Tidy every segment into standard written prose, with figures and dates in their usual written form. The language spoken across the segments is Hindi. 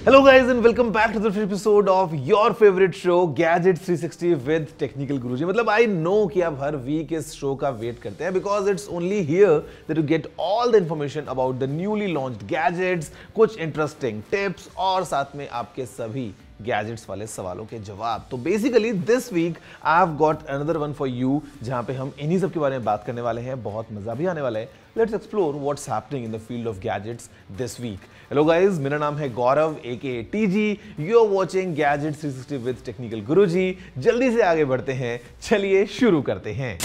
Hello guys and welcome back to the first episode of your favorite show Gadgets 360 with Technical Guruji। मतलब I know कि आप हर वीक इस शो का वेट करते हैं because it's only here that you get all the information about the newly launched gadgets, कुछ interesting tips और साथ में आपके सभी गैजेट्स वाले सवालों के जवाब। तो basically this week I have got another one for you जहां पे हम इन्हीं सब के बारे में बात करने वाले हैं, बहुत मजा भी आने वाला है। Let's explore what's happening in the field of gadgets this week. Hello guys, मेरा नाम है Gaurav AK TG. You are watching gadgets 360 with technical Guruji. जल्दी से आगे बढ़ते हैं, चलिए शुरू करते हैं।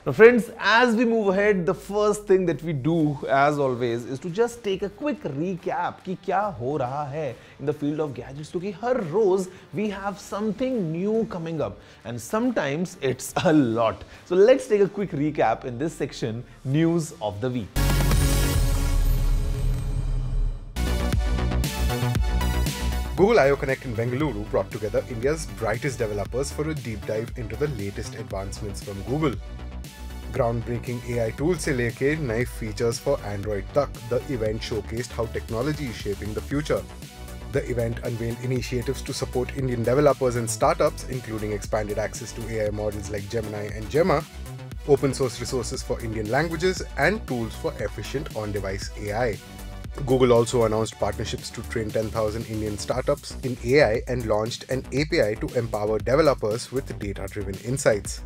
Now friends, as we move ahead, the first thing that we do as always is to just take a quick recap कि क्या हो रहा है in the field of gadgets, क्योंकि हर रोज we have something new coming up and sometimes it's a lot. So let's take a quick recap in this section, news of the week. Google I/O Connect in Bengaluru brought together India's brightest developers for a deep dive into the latest advancements from Google. Groundbreaking AI tools से लेके नए features for Android तक, the event showcased how technology is shaping the future. The event unveiled initiatives to support Indian developers and startups, including expanded access to AI models like Gemini and Gemma, open source resources for Indian languages, and tools for efficient on-device AI. Google also announced partnerships to train 10,000 Indian startups in AI and launched an API to empower developers with data-driven insights.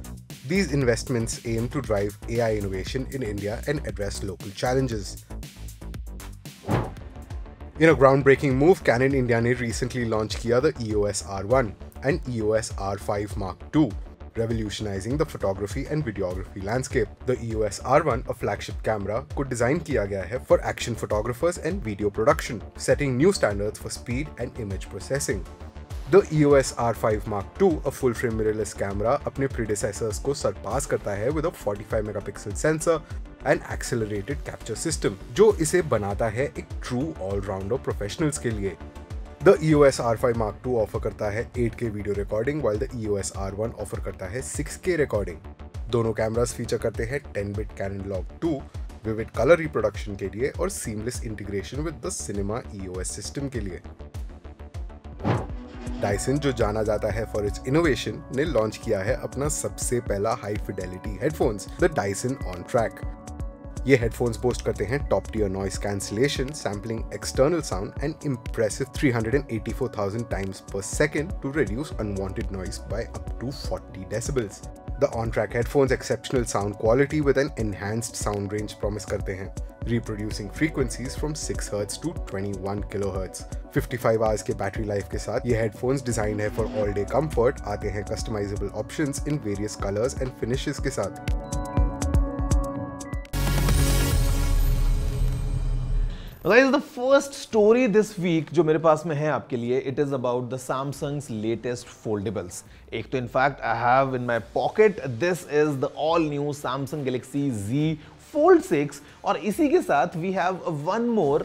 These investments aim to drive AI innovation in India and address local challenges. In a groundbreaking move, Canon India ने recently launched किया the EOS R1 and EOS R5 Mark II, revolutionizing the photography and videography landscape. The EOS R1, a flagship camera, को डिजाइन किया गया है for action photographers and video production, setting new standards for speed and image processing. The EOS R5 Mark II, a full-frame mirrorless camera, अपने predecessors को surpass करता है with a 45 megapixel sensor and accelerated capture system, जो इसे बनाता है एक true all-rounder professionals के लिए. The EOS R5 Mark II offer करता है 8K video recording, while the EOS R1 offer करता है 6K रिकॉर्डिंग. दोनों कैमरास फीचर करते हैं 10-bit Canon Log 2, vivid colour reproduction के लिए और seamless integration with the cinema EOS system के लिए. डायसन, जो जाना जाता है फॉर इट्स इनोवेशन, ने लॉन्च किया है अपना सबसे पहला high fidelity headphones, the Dyson on track. ये हेडफोन्स बोस्ट करते हैं top tier noise cancellation, sampling external sound and impressive 384,000 times per second to reduce unwanted noise by up to 40 decibels. The on-track headphones exceptional sound quality with an enhanced sound range promise करते हैं, reproducing frequencies from 6 Hz to 21 kHz. 55 hours के बैटरी लाइफ के साथ ये हेडफोन्स डिजाइन है फॉर ऑल डे कंफर्ट, आते हैं customisable options in various colours and finishes के साथ. Guys, the first story this week जो मेरे पास में है आपके लिए, it is about the Samsung's latest foldables. एक तो in fact I have in my pocket, this is the all new Samsung Galaxy Z Fold 6 और इसी के साथ we have one more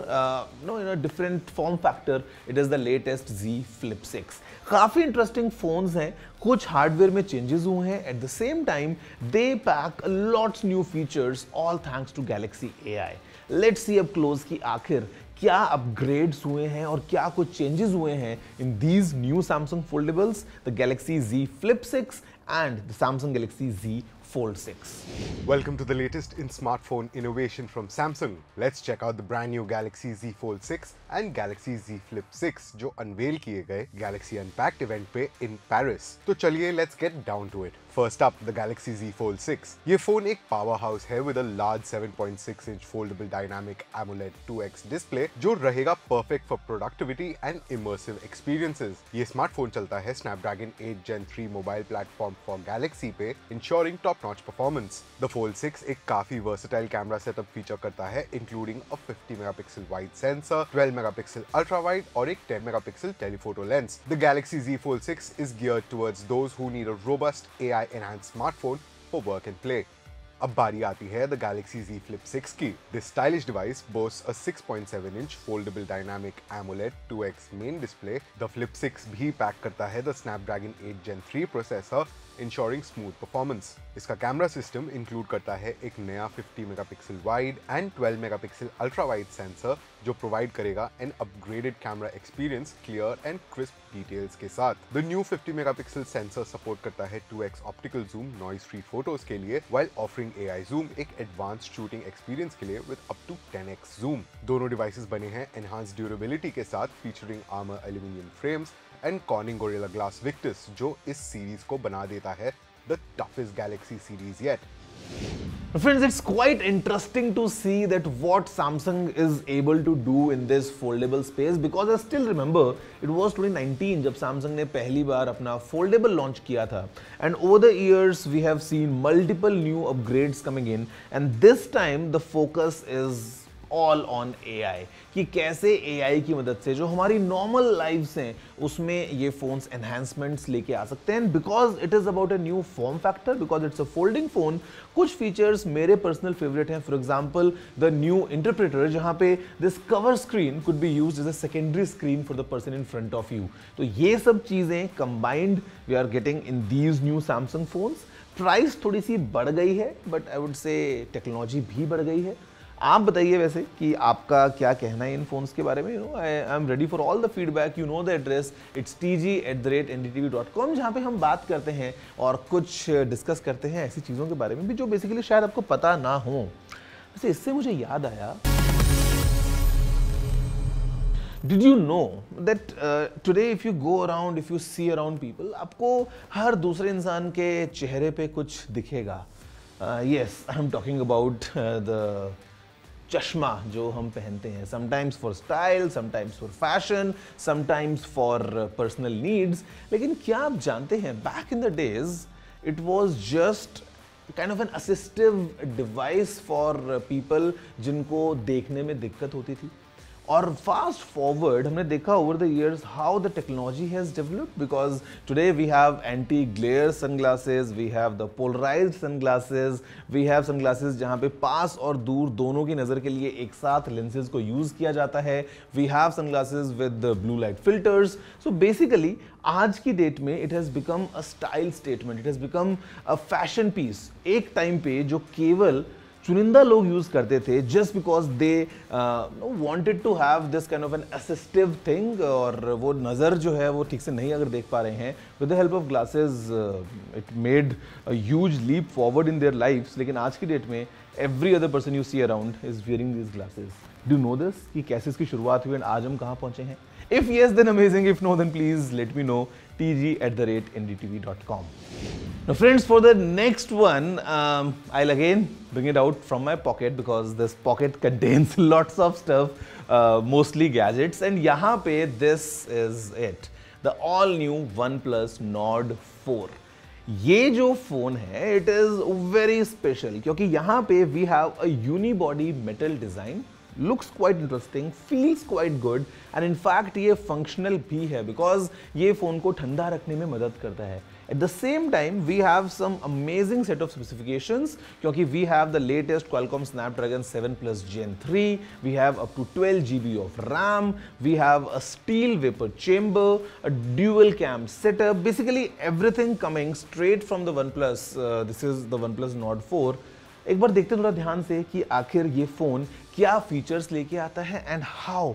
in a different form factor, it is the latest Z Flip 6. काफी इंटरेस्टिंग फोन्स हैं, कुछ हार्डवेयर में चेंजेस हुए हैं, at the same time they pack lots new features all thanks to Galaxy AI. Let's see up close की आखिर क्या अपग्रेड्स हुए हैं और क्या कुछ चेंजेस हुए हैं इन these new Samsung foldables, the Galaxy Z Flip 6 and the Samsung Galaxy Z Fold 6. Welcome to the latest in smartphone innovation from Samsung. Let's check out the brand new Galaxy Z Fold 6 and Galaxy Z Flip 6 जो unveil किए गए Galaxy Unpacked event पे in Paris. तो चलिए let's get down to it. First up, the Galaxy Z Fold 6. ये फोन एक powerhouse है with a large 7.6-inch foldable dynamic AMOLED 2X display जो रहेगा perfect for productivity and immersive experiences. ये स्मार्टफोन चलता है Snapdragon 8 Gen 3 mobile platform for Galaxy पे, ensuring top-notch performance. The Fold 6 एक काफी versatile कैमरा सेटअप फीचर करता है, including a 50 megapixel wide sensor, 12 megapixel ultra wide और एक 10 megapixel telephoto lens. The Galaxy Z Fold 6 is geared towards those who need a robust AI enhanced smartphone for work and play. अब बारी आती है द Galaxy Z Flip 6 की. This stylish device boasts a 6.7-inch foldable dynamic AMOLED 2X main display. The Flip 6 भी पैक करता है the Snapdragon 8 Gen 3 processor ensuring smooth performance. इसका कैमरा सिस्टम इंक्लूड करता है एक नया 50 megapixel wide and 12 megapixel ultra wide sensor जो प्रोवाइड करेगा an upgraded camera experience clear and crisp details के साथ। The new 50 megapixel sensor support करता है 2x optical zoom noise free photos के लिए while offering AI zoom एक एडवांस्ड शूटिंग एक्सपीरियंस के लिए with up to 10x zoom। दोनों डिवाइसेस बने हैं एनहांस्ड ड्यूरेबिलिटी के साथ featuring armour aluminium frames and cornering gorilla glass Victus जो इस सीरीज को बना देता है the toughest Galaxy series yet. Friends, it's quite interesting to see that what Samsung is able to do in this foldable space because I still remember it was 2019 जब Samsung ने पहली बार अपना foldable launch किया था and over the years we have seen multiple new upgrades coming in and this time the focus is all on AI कि कैसे AI की मदद से जो हमारी नॉर्मल लाइफ्स हैं उसमें ये फोन्स एनहांसमेंट्स लेके आ सकते हैं because it is about a new form factor because it's a folding phone. कुछ फीचर्स मेरे पर्सनल फेवरेट हैं, for example the new interpreter जहां पे this cover screen could be used as a secondary screen for the person in front of you. तो ये सब चीजें combined we are getting in these new Samsung phones. Price थोड़ी सी बढ़ गई है बट आई वुड से टेक्नोलॉजी भी बढ़ गई है। आप बताइए वैसे कि आपका क्या कहना है इन फोन्स के बारे में। You know I am ready for all the feedback. You know the address, it's tg@ndtv.com जहाँ पे हम बात करते हैं और कुछ डिस्कस करते हैं ऐसी चीज़ों के बारे में भी जो बेसिकली शायद आपको पता ना हो। वैसे इससे मुझे याद आया, Did you know that today if you go around, if you see around people, आपको हर दूसरे इंसान के चेहरे पे कुछ दिखेगा। Yes, I'm talking about the चश्मा जो हम पहनते हैं, sometimes for style, sometimes for fashion, sometimes for personal needs. लेकिन क्या आप जानते हैं back in the days it was just kind of an assistive device for people जिनको देखने में दिक्कत होती थी। और फास्ट फॉरवर्ड हमने देखा over the years how the technology has developed because today we have anti glare sunglasses, we have the polarised sunglasses, we have sunglasses जहां पे पास और दूर दोनों की नज़र के लिए एक साथ लेंसेज को यूज़ किया जाता है। We have sunglasses with blue light filters. So basically आज की डेट में it has become a style statement, it has become a fashion piece. एक टाइम पे जो केवल चुनिंदा लोग यूज करते थे just because they wanted to have this kind of an assistive thing, और वो नज़र जो है वो ठीक से नहीं अगर देख पा रहे हैं, with the help of glasses it made a huge leap forward in their lifes. लेकिन आज की डेट में every other person you see around is wearing this glasses. Do know this कि कैसे इसकी शुरुआत हुई एंड आज हम कहाँ पहुंचे हैं? If yes, then amazing. If no, then please let me know. tg@ndtv.com. Now friends, for the next one, I'll again bring it out from my pocket because this pocket contains lots of stuff, mostly gadgets. And यहाँ पे this is it, the all new OnePlus Nord 4. ये जो फोन है it is very special क्योंकि यहाँ पे we have a unibody metal design. Looks quite interesting, feels quite good and in fact ये functional भी है because ये फ़ोन को ठंडा रखने में मदद करता है। At the same time we have some amazing set of specifications क्योंकि we have the latest Qualcomm Snapdragon 7 Plus Gen 3, we have up to 12 GB of RAM, we have a steel vapor chamber, a dual cam setup, basically everything coming straight from the OnePlus. This is the OnePlus Nord 4. एक बार देखते हैं थोड़ा ध्यान से कि आखिर ये फोन क्या फीचर्स लेके आता है and how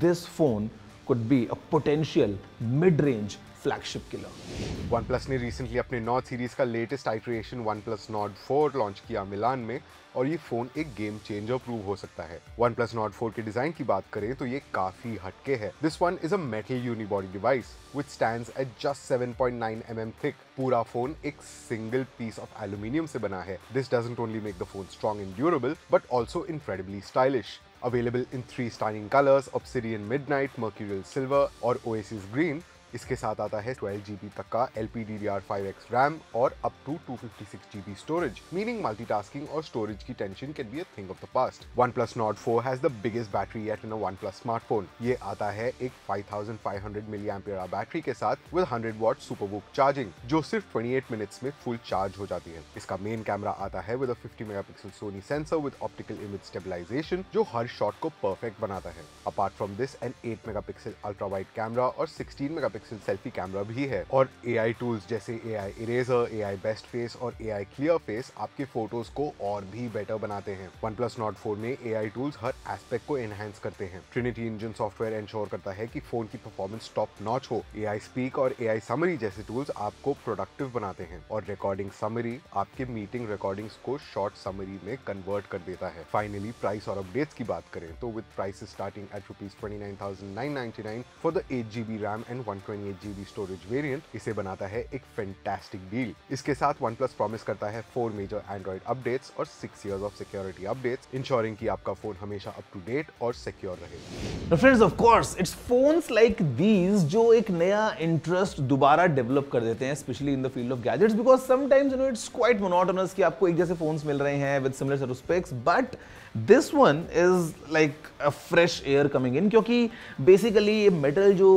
this phone could be a potential mid range flagship killer. OnePlus ने रिसेंटली अपने नॉर्ड सीरीज का latest iteration OnePlus Nord 4 launch किया मिलान में और ये फोन एक गेम चेंजर प्रूव हो सकता है। OnePlus Nord 4 के डिजाइन की बात करें तो ये काफी हटके है। This one is a metal unibody device which stands at just 7.9 mm thick. पूरा फोन एक सिंगल पीस ऑफ एल्यूमिनियम से बना है। This doesn't only make the phone strong and durable but also incredibly stylish. Available in 3 stunning colors, Obsidian Midnight, Mercurial Silver और Oasis Green. इसके साथ आता है 12 GB तक का LPDDR5X RAM और up to 256 GB storage, meaning multitasking और storage की tension can be a thing of the past. OnePlus Nord 4 has the biggest battery yet in a OnePlus smartphone. ये आता है एक 5500 mAh बैटरी के साथ with 100 watt SuperVOOC charging, जो सिर्फ 28 मिनट्स में फुल चार्ज हो जाती है। इसका मेन कैमरा आता है with a 50 megapixel Sony sensor with optical image stabilization, जो हर शॉट को परफेक्ट बनाता है। Apart from this, an 8 megapixel ultra wide camera और 16 megapixel मेगापिक्सल सेल्फी कैमरा भी है और AI टूल्स जैसे AI eraser, AI best face और AI क्लियर फेस आपके फोटोज को और भी बेटर बनाते हैं। OnePlus Nord 4 में AI टूल्स हर एस्पेक्ट को एनहांस करते हैं। Trinity इंजन सॉफ्टवेयर इंश्योर करता है कि फोन की परफॉर्मेंस टॉप नॉच हो। AI स्पीक और AI समरी जैसे टूल्स आपको प्रोडक्टिव बनाते हैं और रिकॉर्डिंग समरी आपके मीटिंग रिकॉर्डिंग्स को शॉर्ट समरी में कन्वर्ट कर देता है। फाइनली प्राइस और अपडेट्स की बात करें तो with prices starting at ₹29,999 for the 8GB RAM and 128GB storage variant, इसे बनाता है एक फैंटास्टिक डील। इसके साथ OnePlus प्रॉमिस करता है 4 मेजर एंड्रॉइड अपडेट्स और 6 years of security updates, ensuring कि आपका फोन हमेशा अप टू डेट और सिक्योर रहे। Friends, of course it's phones like these जो एक नया इंटरेस्ट दोबारा डेवलप कर देते हैं, specially in the field of gadgets, because sometimes you no it's quite monotonous कि आपको एक जैसे फोन्स मिल रहे हैं with similar set of specs, but this one is like a fresh air coming in, क्योंकि बेसिकली ये मेटल जो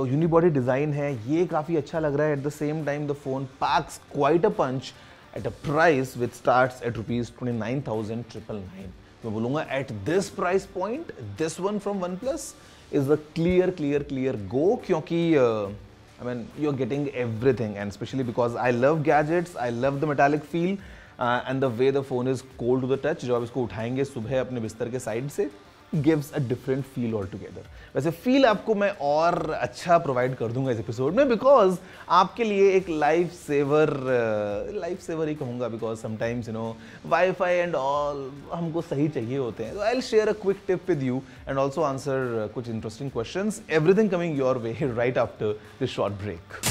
यूनिबॉडी डिजाइन है ये काफी अच्छा लग रहा है। At the same time the phone packs quite a punch at a price which starts at ₹29,999. मैं बोलूँगा at this price point, this one from OnePlus is a clear go, क्योंकि I mean you're getting everything, and especially because I love gadgets, I love the metallic feel and the way the phone is cold to the touch. जब आप इसको उठाएंगे सुबह अपने बिस्तर के साइड से, gives a different feel altogether. वैसे फील आपको मैं और अच्छा प्रोवाइड कर दूंगा इस एपिसोड में, बिकॉज आपके लिए एक लाइफ सेवर ही कहूंगा, because sometimes you know WiFi and all हमको सही चाहिए होते हैं। तो I will share a quick tip with you and also answer कुछ interesting questions, everything coming your way right after this short break.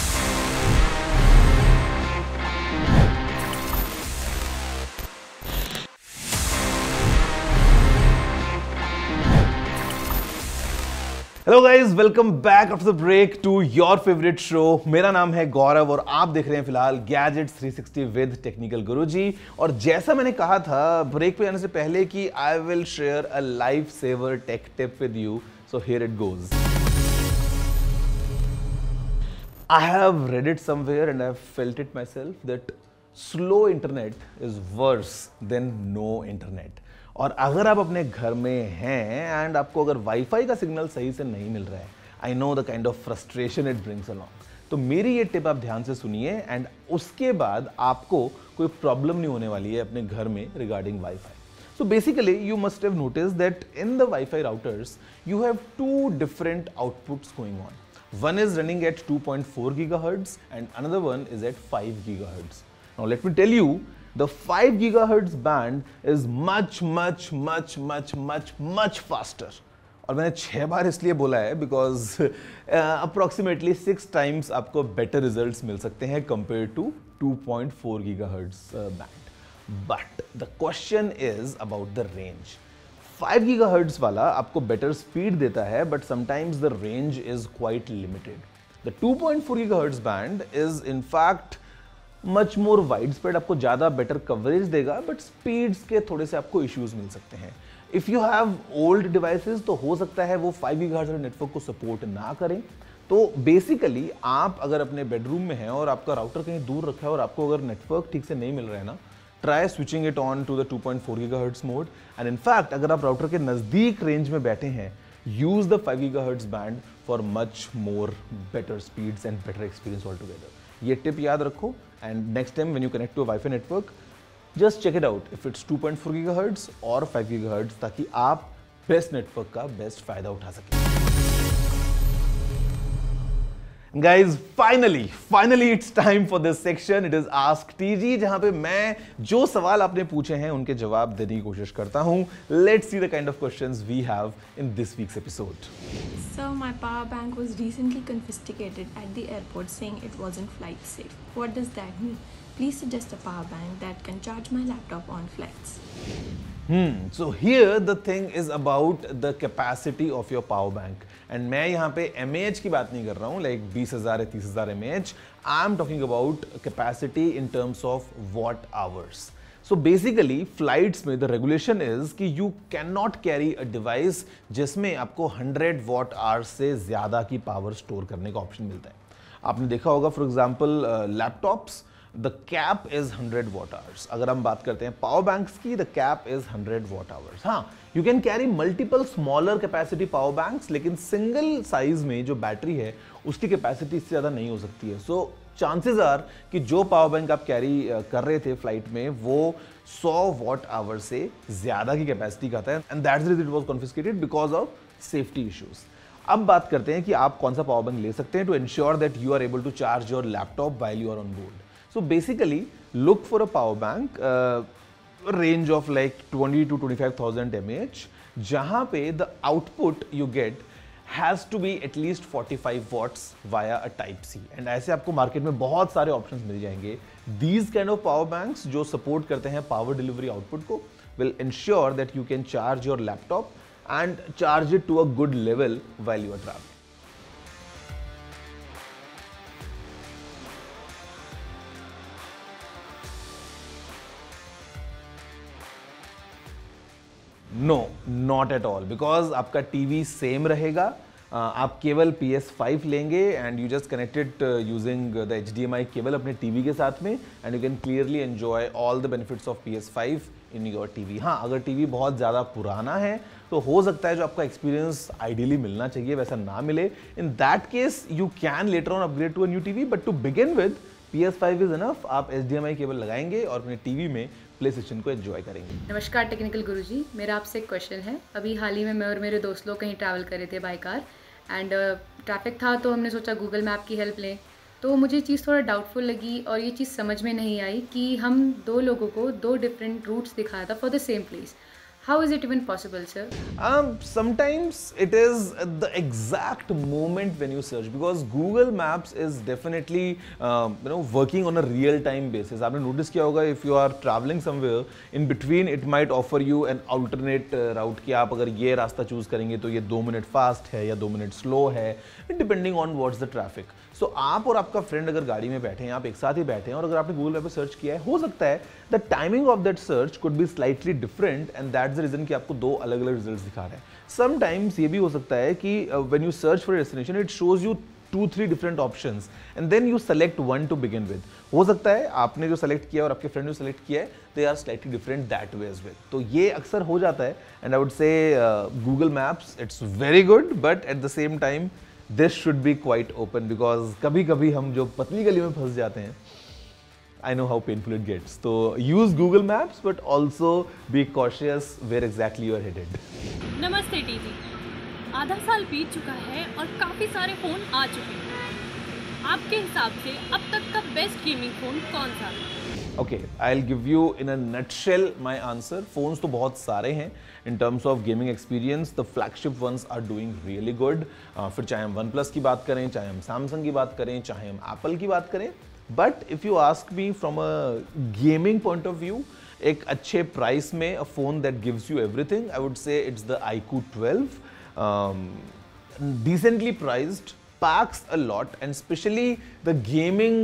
Hello guys, welcome back after the break to your favourite show. मेरा नाम है गौरव और आप देख रहे हैं फिलहाल गैजेट्स 360 विद टेक्निकल गुरुजी। और जैसा मैंने कहा था ब्रेक पे जाने से पहले कि I will share a life saver tech tip with you, so here it goes. I have read it somewhere and I have felt it myself that slow internet is worse than no internet. और अगर आप अपने घर में हैं एंड आपको अगर वाईफाई का सिग्नल सही से नहीं मिल रहा है, I know the kind of frustration it brings along, तो मेरी ये टिप आप ध्यान से सुनिए एंड उसके बाद आपको कोई प्रॉब्लम नहीं होने वाली है अपने घर में regarding wifi. So basically you must have noticed that in the Wi-Fi routers you have two different outputs going on. One is running at 2.4 gigahertz and another one is at 5 gigahertz. Now let me tell you, the 5 gigahertz band is much faster. और मैंने 6 बार इसलिए बोला है बिकॉज अप्रोक्सीमेटली 6 times आपको बेटर रिजल्ट्स मिल सकते हैं compare to 2.4 gigahertz band. But the question is about the range. 5 gigahertz वाला आपको बेटर स्पीड देता है but sometimes the range is quite limited. The 2.4 gigahertz band is in fact much more wide spread, आपको ज़्यादा बेटर कवरेज देगा बट स्पीड्स के थोड़े से आपको इश्यूज मिल सकते हैं। If you have old devices तो हो सकता है वो 5 गीगाहर्ट्ज़ वाले नेटवर्क को सपोर्ट ना करें। तो बेसिकली आप अगर अपने बेडरूम में हैं और आपका राउटर कहीं दूर रखा है और आपको अगर नेटवर्क ठीक से नहीं मिल रहा है ना, try switching it on to the 2.4 gigahertz mode. And in fact अगर आप राउटर के नज़दीक रेंज में बैठे हैं, use the 5 gigahertz band for much more better speeds and better experience all together. ये टिप याद रखो and next time when you connect to a wifi network, just check it out if it's 2.4 gigahertz और 5 गीगाहर्ट्ज़, ताकि आप बेस्ट नेटवर्क का बेस्ट फायदा उठा सकें। Guys, finally it's time for this section. It is Ask TG, जहां पे मैं जो सवाल आपने पूछे हैं उनके जवाब देने की कोशिश करता हूं। Let's see the kind of questions we have in this week's episode. So my power bank was recently confiscated at the airport saying it wasn't flight safe. What does that mean? Please suggest a power bank that can charge my laptop on flights. So here the thing is about the capacity of your power bank. And मैं यहाँ पे mAh की बात नहीं कर रहा हूँ, like 20,000 या 30,000 mAh. I'm talking about capacity in terms of watt hours. So basically flights में the regulation is कि you cannot carry a device जिसमें आपको 100 watt hours से ज़्यादा की power store करने का option मिलता है। आपने देखा होगा for example laptops, the cap is 100 watt hours. अगर हम बात करते हैं पावर बैंक्स की, the cap is 100 watt hours. हाँ, you can carry multiple smaller capacity power banks, लेकिन सिंगल साइज में जो बैटरी है उसकी कैपेसिटी इससे ज़्यादा नहीं हो सकती है। सो चांसेस आर कि जो पावर बैंक आप कैरी कर रहे थे फ्लाइट में वो 100 वॉट आवर से ज़्यादा की कैपेसिटी का था, and that's the reason it was confiscated because of safety issues. अब बात करते हैं कि आप कौन सा पावर बैंक ले सकते हैं to ensure that you are able to charge your laptop while you are on board. So basically look for a power bank range of like 20 to 25,000 mAh, जहां पे the output you get has to be at least 45 watts via a type C. And ऐसे आपको मार्केट में बहुत सारे ऑप्शंस मिल जाएंगे। These kind of power banks जो सपोर्ट करते हैं पावर डिलीवरी आउटपुट को will ensure that you can charge your laptop and charge it to a good level while you are traveling. No, not at all, because आपका टीवी सेम रहेगा। आप केवल PS5 लेंगे and you just connect it using the HDMI cable अपने टीवी के साथ में, and you can clearly enjoy all the benefits of PS5 in your TV. हाँ, अगर टीवी बहुत ज़्यादा पुराना है तो हो सकता है जो आपका एक्सपीरियंस आइडियली मिलना चाहिए वैसा ना मिले। In that case you can later on upgrade to a new TV, but to begin with PS5 is enough. आप HDMI केबल लगाएंगे और अपने टीवी में प्ले स्टेशन को एंजॉय करेंगे। नमस्कार टेक्निकल गुरुजी, मेरा आपसे एक क्वेश्चन है। अभी हाल ही में मैं और मेरे दोस्त लोग कहीं ट्रैवल कर रहे थे बाय कार, एंड ट्रैफिक था तो हमने सोचा गूगल मैप की हेल्प लें। तो मुझे चीज़ थोड़ा डाउटफुल लगी और ये चीज़ समझ में नहीं आई कि हम दो लोगों को दो डिफरेंट रूट्स दिखाया था for the same place. How is it even possible, sir? Sometimes it is the exact moment when you search, because Google Maps is definitely working on a real-time basis. आपने notice किया होगा if you are traveling somewhere, in between it might offer you an alternate route कि आप अगर ये रास्ता choose करेंगे तो ये 2 मिनट fast है या 2 मिनट slow है, depending on what's the traffic. So आप और आपका फ्रेंड अगर गाड़ी में बैठे हैं, आप एक साथ ही बैठे हैं और अगर आपने गूगल मैप पे सर्च किया है, हो सकता है the timing of that search could be slightly different, and that's the reason कि आपको दो अलग अलग रिजल्ट्स दिखा रहे हैं। समटाइम्स ये भी हो सकता है कि when you search for destination it shows you 2-3 different options and then you select one to begin with. हो सकता है आपने जो सेलेक्ट किया और आपके फ्रेंड जो सेलेक्ट किया है they are slightly different that way as well. तो ये अक्सर हो जाता है, and I would say Google Maps it's very good, but at the same time this should be quite open, because कभी कभी हम जो पतली गली में फंस जाते हैं, I know how painful it gets. So use Google Maps, but also be cautious where exactly you are headed. नमस्ते टीजी, आधा साल बीत चुका है और काफ़ी सारे फ़ोन आ चुके हैं। आपके हिसाब से अब तक का बेस्ट गेमिंग फ़ोन कौन सा है? Okay, I'll give you in a nutshell my answer. Phones तो बहुत सारे हैं in terms of gaming experience. The flagship ones are doing really good. फिर चाहे हम OnePlus की बात करें, चाहे हम Samsung की बात करें, चाहे हम Apple की बात करें, but if you ask me from a gaming point of view, एक अच्छे प्राइस में अ phone that gives you everything, I would से it's the iQOO 12, decently priced, packs a lot, and especially the gaming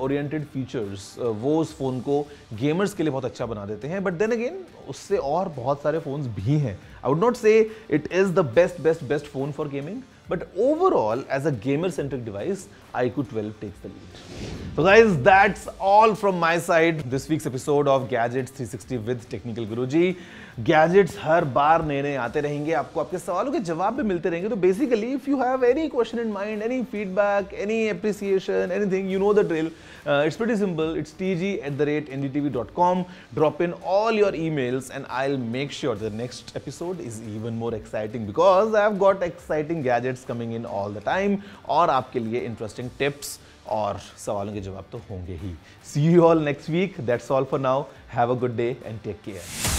oriented features वो उस फोन को गेमर्स के लिए बहुत अच्छा बना देते हैं। बट देन अगेन उससे और बहुत सारे फोन्स भी हैं। आई वुड नॉट से it is the best phone for gaming, but overall as a gamer centric device iQOO 12 takes the lead. So guys, that's all from my side this week's episode of Gadgets 360 with Technical Guruji. Gadgets हर बार नए नए आते रहेंगे, आपको आपके सवालों के जवाब भी मिलते रहेंगे। तो basically if you have any question in mind, any feedback, any appreciation, anything, you know the drill. It's pretty simple. It's tg@ndtv.com. Drop in all your emails and I'll make sure the next episode is even more exciting, because I've got exciting gadgets coming in all the time और आपके लिए interesting tips और सवालों के जवाब तो होंगे ही। See you all next week. That's all for now. Have a good day and take care.